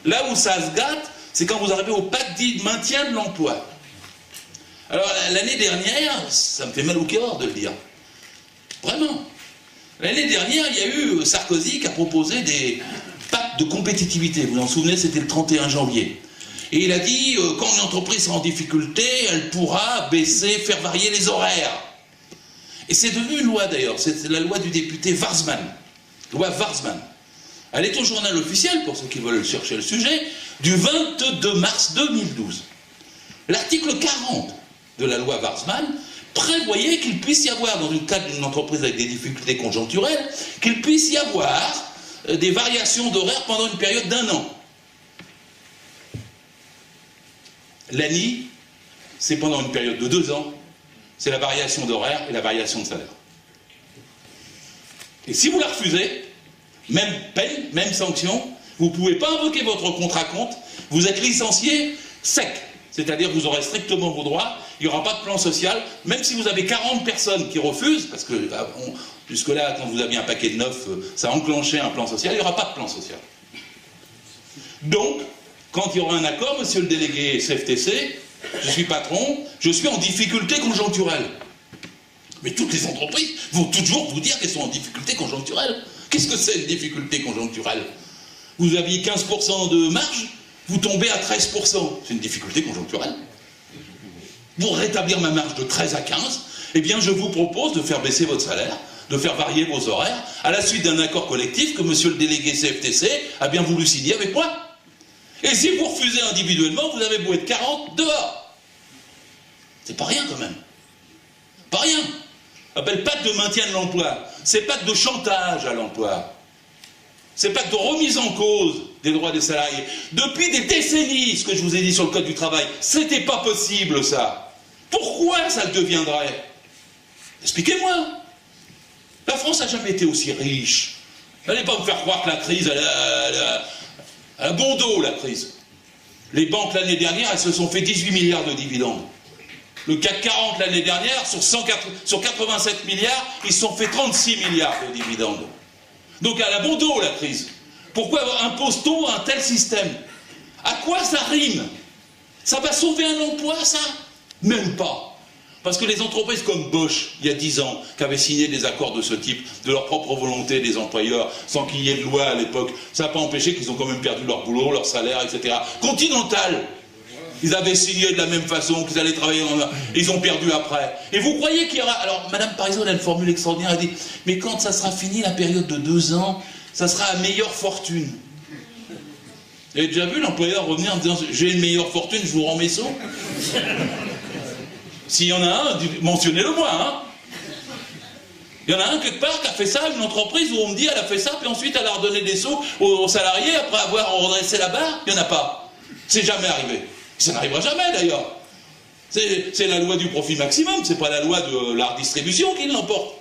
Là où ça se gâte, c'est quand vous arrivez au pacte dit de maintien de l'emploi. Alors l'année dernière, ça me fait mal au cœur de le dire, vraiment. L'année dernière, il y a eu Sarkozy qui a proposé des pactes de compétitivité. Vous vous en souvenez, c'était le 31 janvier. Et il a dit, quand une entreprise sera en difficulté, elle pourra baisser, faire varier les horaires. Et c'est devenu une loi d'ailleurs, c'est la loi du député Warsmann. Loi Warsmann. Elle est au journal officiel, pour ceux qui veulent chercher le sujet, du 22 mars 2012. L'article 40 de la loi Warsmann prévoyait qu'il puisse y avoir, dans le cadre d'une entreprise avec des difficultés conjoncturelles, qu'il puisse y avoir des variations d'horaire pendant une période d'1 an. L'ANI, c'est pendant une période de 2 ans, c'est la variation d'horaire et la variation de salaire. Et si vous la refusez, même peine, même sanction, vous ne pouvez pas invoquer votre contrat compte, vous êtes licencié sec. C'est-à-dire que vous aurez strictement vos droits, il n'y aura pas de plan social, même si vous avez 40 personnes qui refusent, parce que jusque-là, quand vous aviez un paquet de 9, ça enclenchait un plan social, il n'y aura pas de plan social. Donc, quand il y aura un accord, monsieur le délégué CFTC, je suis patron, je suis en difficulté conjoncturelle. Mais toutes les entreprises vont toujours vous dire qu'elles sont en difficulté conjoncturelle. Qu'est-ce que c'est une difficulté conjoncturelle? Vous aviez 15% de marge, vous tombez à 13%. C'est une difficulté conjoncturelle. Pour rétablir ma marge de 13 à 15, eh bien je vous propose de faire baisser votre salaire, de faire varier vos horaires, à la suite d'un accord collectif que monsieur le délégué CFTC a bien voulu signer avec moi. Et si vous refusez individuellement, vous avez beau être 40 dehors. C'est pas rien quand même. Pas rien. Appelle pacte de maintien de l'emploi. C'est pacte de chantage à l'emploi. C'est pacte de remise en cause des droits des salariés. Depuis des décennies, ce que je vous ai dit sur le code du travail, c'était pas possible ça. Pourquoi ça le deviendrait? Expliquez-moi. La France n'a jamais été aussi riche. N'allez pas me faire croire que la crise, elle a bon dos, la crise. Les banques l'année dernière, elles se sont fait 18 milliards de dividendes. Le CAC 40 l'année dernière, sur 87 milliards, ils se sont fait 36 milliards de dividendes. Donc elle a bon dos, la crise. Pourquoi impose-t-on un tel système? À quoi ça rime? Ça va sauver un emploi, ça? Même pas. Parce que les entreprises comme Bosch, il y a 10 ans, qui avaient signé des accords de ce type, de leur propre volonté des employeurs, sans qu'il y ait de loi à l'époque, ça n'a pas empêché qu'ils ont quand même perdu leur boulot, leur salaire, etc. Continental, ils avaient signé de la même façon, qu'ils allaient travailler ils ont perdu après. Et vous croyez qu'il y aura... Alors, Madame Parizeau, elle a une formule extraordinaire, elle dit, mais quand ça sera fini, la période de 2 ans, ça sera à meilleure fortune. Vous avez déjà vu l'employeur revenir en disant, j'ai une meilleure fortune, je vous rends mes sous? S'il y en a un, mentionnez-le moi, hein. Il y en a un quelque part qui a fait ça, une entreprise où on me dit, elle a fait ça, puis ensuite elle a redonné des sous aux salariés après avoir redressé la barre. Il n'y en a pas. C'est jamais arrivé. Ça n'arrivera jamais d'ailleurs. C'est la loi du profit maximum, c'est pas la loi de la redistribution qui l'emporte.